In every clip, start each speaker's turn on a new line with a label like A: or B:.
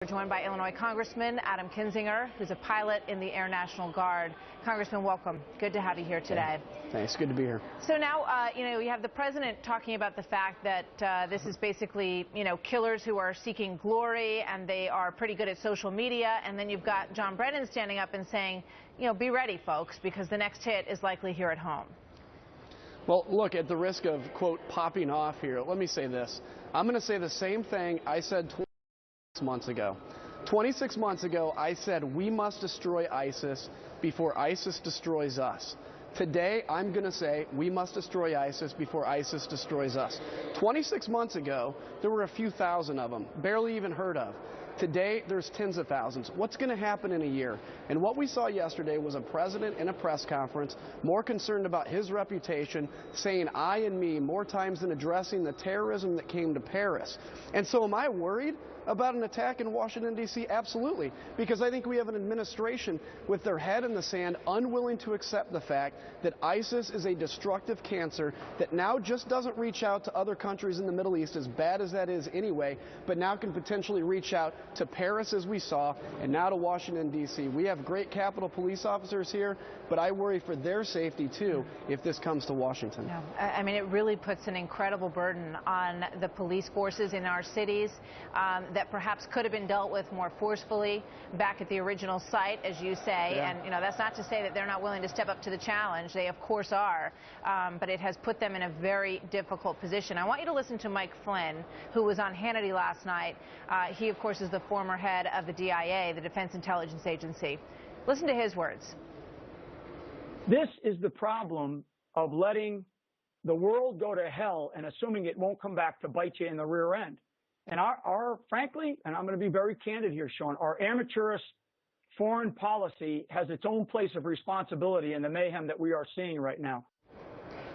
A: We're joined by Illinois Congressman Adam Kinzinger, who's a pilot in the Air National Guard. Congressman, welcome. Good to have you here today.
B: Thanks. Good to be here.
A: So now, we have the president talking about the fact that this is basically, killers who are seeking glory, and they are pretty good at social media. And then you've got John Brennan standing up and saying, be ready, folks, because the next hit is likely here at home.
B: Well, look, at the risk of, quote, popping off here, let me say this. I'm going to say the same thing I said 26 months ago. 26 months ago, I said we must destroy ISIS before ISIS destroys us. Today, I'm going to say we must destroy ISIS before ISIS destroys us. 26 months ago, there were a few thousand of them, barely even heard of. Today, there's tens of thousands. What's going to happen in a year? And what we saw yesterday was a president in a press conference more concerned about his reputation, saying I and me more times than addressing the terrorism that came to Paris. And so am I worried about an attack in Washington, D.C.? Absolutely, because I think we have an administration with their head in the sand, unwilling to accept the fact that ISIS is a destructive cancer that now just doesn't reach out to other countries in the Middle East, as bad as that is anyway, but now can potentially reach out to Paris, as we saw, and now to Washington, D.C. We have great Capitol police officers here, but I worry for their safety, too, if this comes to Washington.
A: Yeah. I mean, it really puts an incredible burden on the police forces in our cities that perhaps could have been dealt with more forcefully back at the original site, as you say.
B: Yeah.
A: And, that's not to say that they're not willing to step up to the challenge. They, of course, are. But it has put them in a very difficult position. I want you to listen to Mike Flynn, who was on Hannity last night. He, of course, is the former head of the DIA, the Defense Intelligence Agency. Listen to his words.
C: This is the problem of letting the world go to hell and assuming it won't come back to bite you in the rear end. And frankly, and I'm going to be very candid here, Sean, our amateurish foreign policy has its own place of responsibility in the mayhem that we are seeing right now.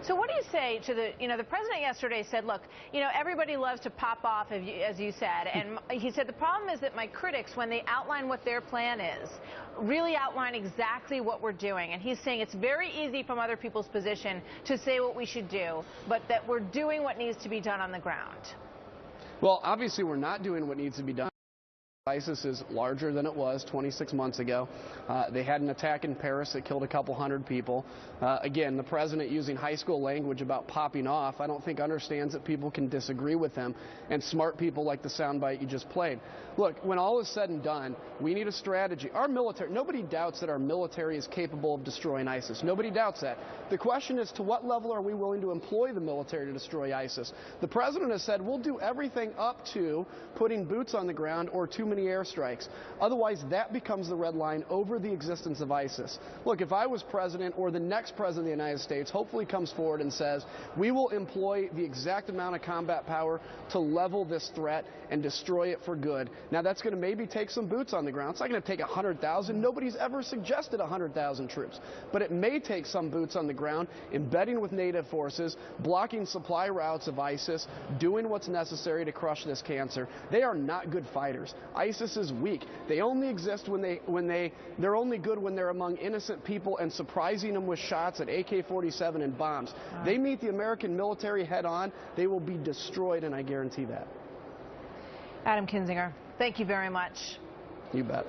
A: So what do you say to the president yesterday said, look, everybody loves to pop off, as you said, and he said the problem is that my critics, when they outline what their plan is, really outline exactly what we're doing. And he's saying it's very easy from other people's position to say what we should do, but that we're doing what needs to be done on the ground.
B: Well, obviously, we're not doing what needs to be done. ISIS is larger than it was 26 months ago. They had an attack in Paris that killed a couple hundred people. Again, the president using high school language about popping off, I don't think understands that people can disagree with him, and smart people like the soundbite you just played. Look, when all is said and done, we need a strategy. Our military, nobody doubts that our military is capable of destroying ISIS. Nobody doubts that. The question is, to what level are we willing to employ the military to destroy ISIS? The president has said we'll do everything up to putting boots on the ground or too many airstrikes. Otherwise, that becomes the red line over the existence of ISIS. Look, if I was president, or the next president of the United States hopefully comes forward and says we will employ the exact amount of combat power to level this threat and destroy it for good. Now, that's going to maybe take some boots on the ground. It's not going to take 100,000. Nobody's ever suggested 100,000 troops. But it may take some boots on the ground, embedding with native forces, blocking supply routes of ISIS, doing what's necessary to crush this cancer. They are not good fighters. ISIS is weak. They only exist they're only good when they're among innocent people and surprising them with shots at AK-47 and bombs. They meet the American military head on, they will be destroyed, and I guarantee that.
A: Adam Kinzinger, thank you very much.
B: You bet.